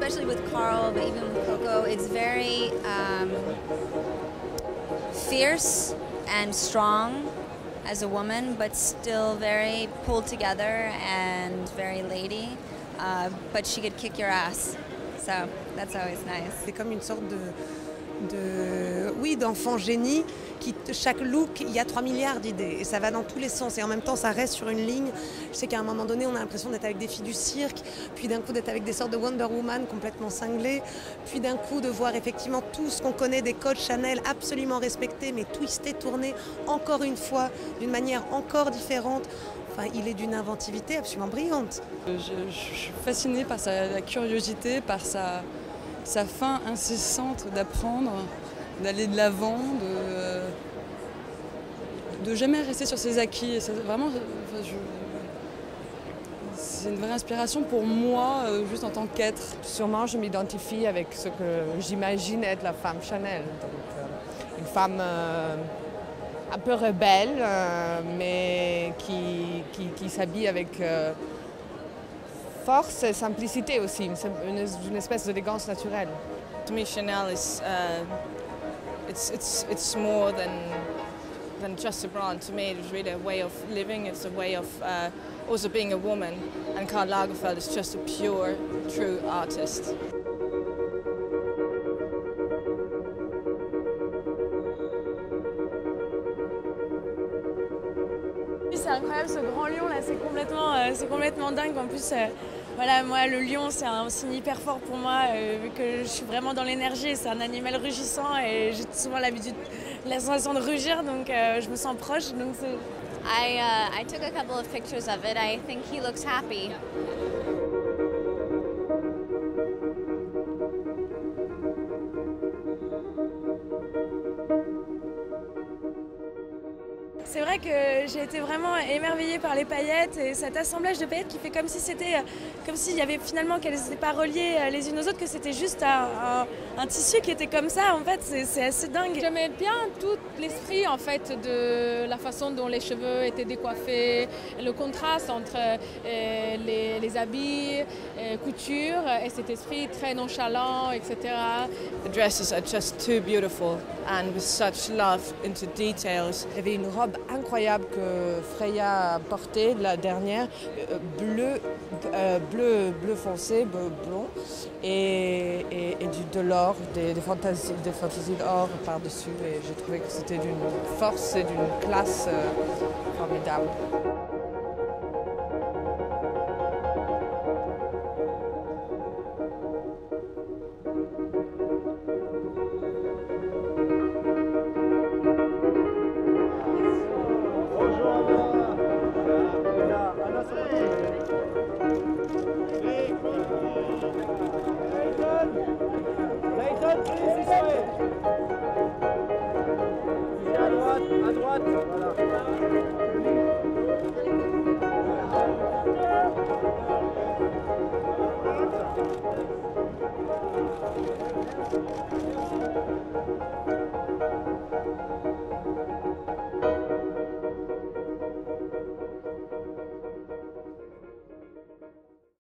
Especially with Carl, but even with Coco, it's very fierce and strong as a woman, but still very pulled together and very lady. But she could kick your ass, so that's always nice. C'est comme une sorte oui, d'enfant génie. Chaque look, il y a 3 milliards d'idées et ça va dans tous les sens et en même temps ça reste sur une ligne. Je sais qu'à un moment donné on a l'impression d'être avec des filles du cirque, puis d'un coup d'être avec des sortes de Wonder Woman complètement cinglées, puis d'un coup de voir effectivement tout ce qu'on connaît des codes Chanel absolument respectés mais twistés, tournés encore une fois d'une manière encore différente. Enfin, il est d'une inventivité absolument brillante. Je suis fascinée par sa curiosité, par sa faim incessante d'apprendre, d'aller de l'avant, de jamais rester sur ses acquis. Et vraiment, c'est une vraie inspiration pour moi, juste en tant qu'être. Sûrement, je m'identifie avec ce que j'imagine être la femme Chanel. Donc, une femme un peu rebelle, mais qui s'habille avec force et simplicité aussi, une espèce d'élégance naturelle. To me, Chanel is it's more than just a brand. To me, it's really a way of living. It's a way of also being a woman. And Karl Lagerfeld is just a pure, true artist. C'est incroyable ce grand lion là, c'est complètement dingue. En plus, voilà, moi le lion c'est un signe hyper fort pour moi vu que je suis vraiment dans l'énergie. C'est un animal rugissant et j'ai souvent la sensation de rugir, donc je me sens proche. Donc I took a couple of pictures of it. I think he looks happy. C'est vrai que j'ai été vraiment émerveillée par les paillettes et cet assemblage de paillettes qui fait comme si s'il y avait finalement qu'elles n'étaient pas reliées les unes aux autres, que c'était juste un tissu qui était comme ça. En fait, c'est assez dingue. J'aimais bien tout l'esprit en fait de la façon dont les cheveux étaient décoiffés, le contraste entre les habits, couture et cet esprit très nonchalant, etc. The dresses are just too beautiful and with such love into details. Il y avait une robe incroyable que Freya portait, la dernière, bleu foncé, blond, et de l'or, des fantaisies d'or par-dessus. Et j'ai trouvé que c'était d'une force et d'une classe formidable. À droite, voilà.